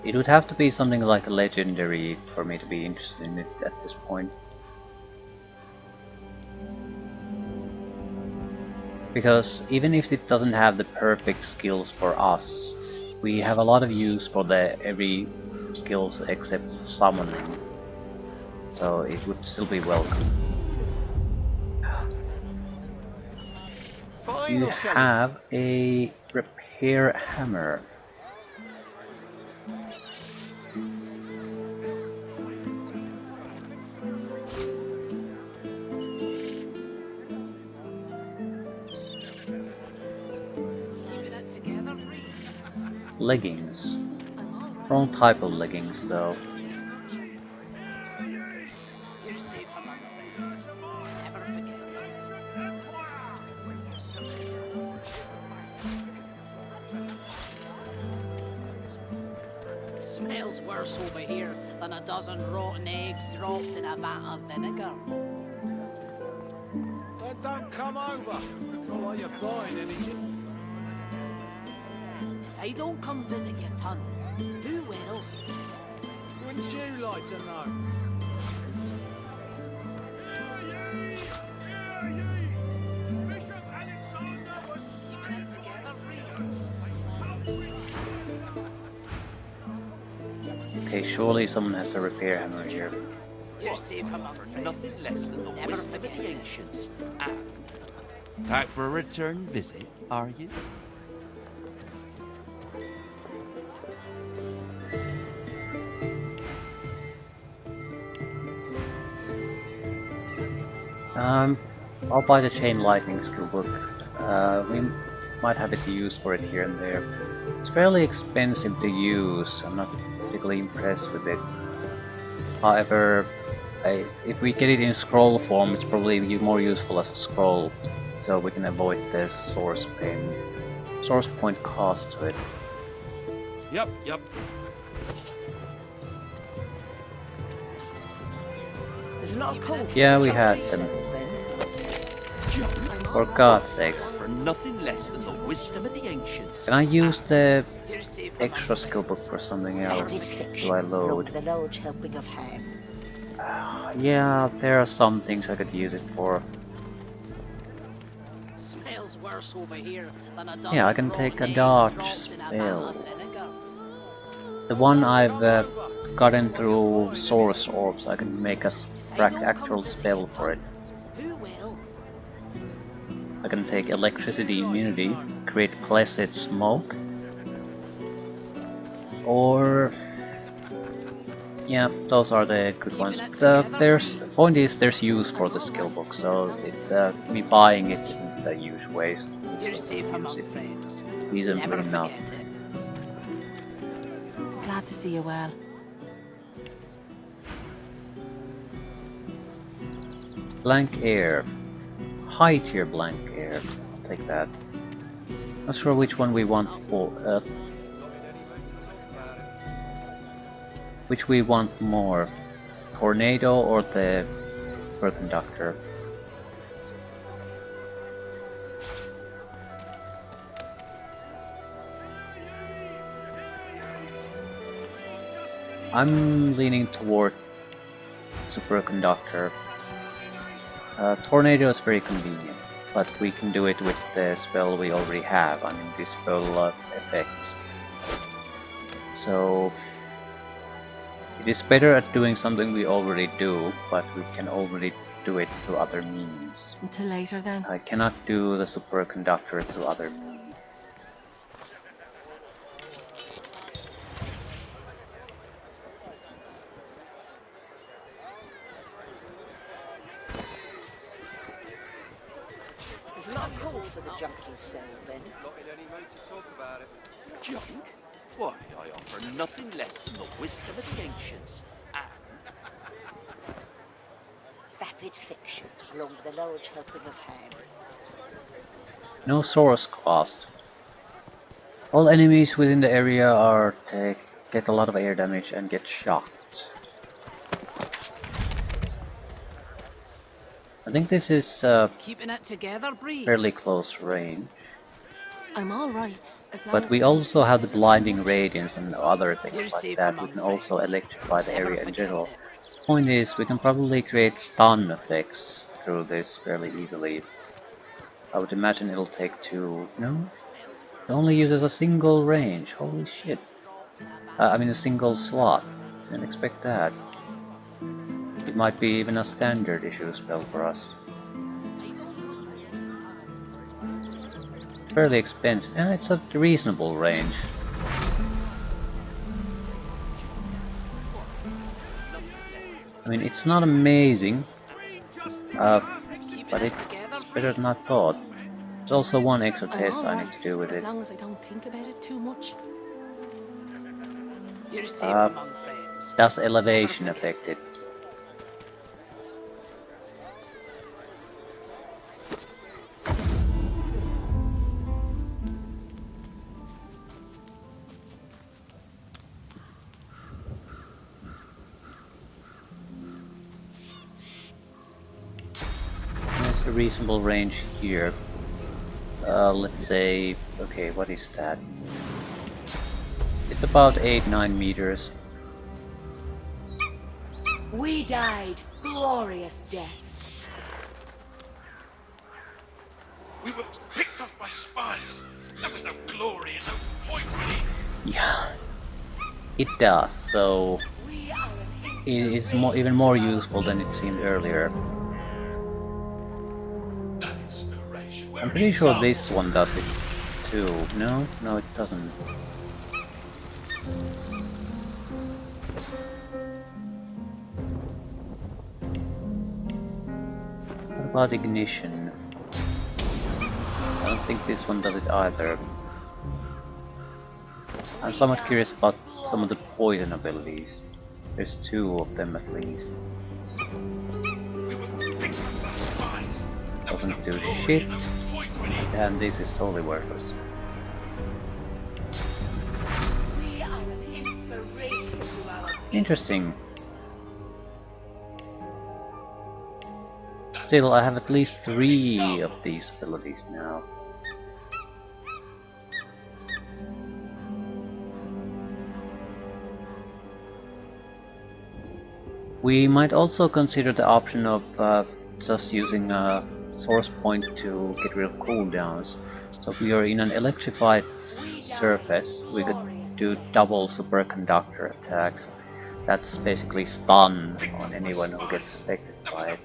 It would have to be something like a legendary for me to be interested in it at this point. Because even if it doesn't have the perfect skills for us, we have a lot of use for every skills except summoning. So it would still be welcome. You have a repair hammer. Leggings. Wrong type of leggings though. Smells worse over here than a dozen rotten eggs dropped in a vat of vinegar. Then don't come over. Not like you're buying anything. If I don't come visit you, ton, who will? Wouldn't you like to know? Okay, surely someone has a repair hammer here. You're safe among friends. Nothing less than the Never wisdom of forget the it. ancients. Back for a return visit, are you? I'll buy the chain lightning skill book. We might have it to use for it here and there. It's fairly expensive to use. I'm not particularly impressed with it. However, if we get it in scroll form, it's probably more useful as a scroll, so we can avoid the source point cost to it. Yep. There's not a call for Yeah, we it. had them. For God's sakes. For nothing less than the wisdom of the ancients. Can I use the extra skill book for something else? Do I load? The Lord's helping of hand. Yeah, there are some things I could use it for. Smells worse over here than a dozen Yeah, I can take a rotten eggs dodge dropped in a vat spell. of vinegar. The one I've gotten through source orbs, I can make a actual spell for it. Who will? I can take electricity immunity, create placid smoke, or yeah, those are the good ones. Point is there's use for the skill book, so it's me buying it isn't a huge waste. You're safe among friends. Reasonably Never enough. forget it. Glad to see you well. Blank air. High tier blank air. I'll take that. Not sure which one we want for. Which we want more. Tornado or the superconductor. I'm leaning toward superconductor. Tornado is very convenient, but we can do it with the spell we already have. I mean, dispel effects. So it is better at doing something we already do, but we can already do it through other means. Until later then. I cannot do the superconductor through other means. not called for the junk you sell, then. Junk? Why, I offer nothing less than the wisdom of the ancients. Vapid fiction, along with a large helping of ham. No source cost. All enemies within the area get a lot of air damage and get shocked. I think this is Keeping it together, Bree. fairly close range. I'm all right, as long But as we also have the blinding radiance and other things You're like safe that. We among can also friends. electrify the Never area in forget general. it. Point is, we can probably create stun effects through this fairly easily. I would imagine it'll take two. No? It only uses a single range. Holy shit. I mean a single slot. Didn't expect that. It might be even a standard issue spell for us. Fairly expensive. It's a reasonable range. I mean, it's not amazing, but it's better than I thought. There's also one extra test I need to do with as it. long as I don't think about it too much. You're safe among friends. Does elevation affect it? There's a reasonable range here. Let's say, okay, what is that? It's about 8-9 meters. We died glorious deaths. We were picked off by spies. That was no glory and no point really. Yeah, it does. So it is even more useful than it seemed earlier. That inspiration. I'm pretty sure this one does it too. No, it doesn't. What about ignition? I don't think this one does it either. I'm somewhat curious about some of the poison abilities. There's two of them at least. Doesn't do shit, and this is totally worthless. Interesting. Still, I have at least 3 of these abilities now. We might also consider the option of just using a source point to get rid of cooldowns. So if we are in an electrified surface, we could do double superconductor attacks. That's basically stun on anyone who gets affected by it.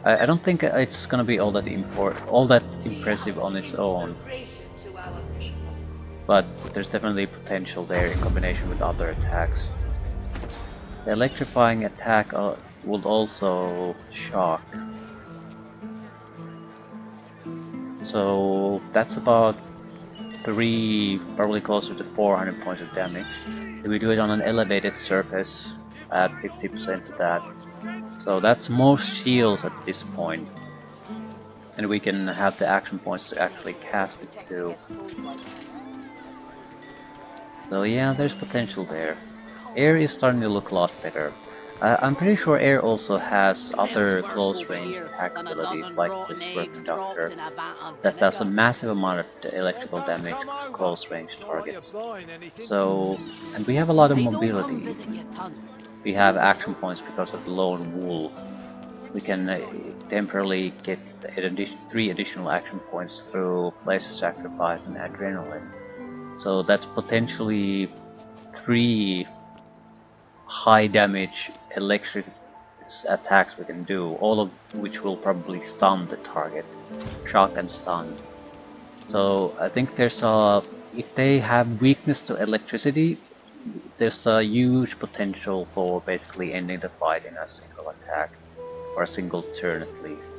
I don't think it's gonna be all that impressive on its own, but there's definitely potential there in combination with other attacks. The electrifying attack would also shock. So that's about 3, probably closer to 400 points of damage. If we do it on an elevated surface, add 50% to that. So that's most shields at this point. And we can have the action points to actually cast it too. So yeah, there's potential there. Air is starting to look a lot better. I'm pretty sure Air also has other close range attack abilities like the Superconductor that does a massive amount of the electrical damage to close range targets. So, and we have a lot of mobility. We have action points because of the Lone Wolf. We can temporarily get 3 additional action points through Flesh Sacrifice and Adrenaline. So that's potentially 3 high damage electric attacks we can do, all of which will probably stun the target. Shock and stun. So I think there's if they have weakness to electricity, there's a huge potential for basically ending the fight in a single attack, or a single turn at least.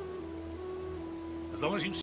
As long as you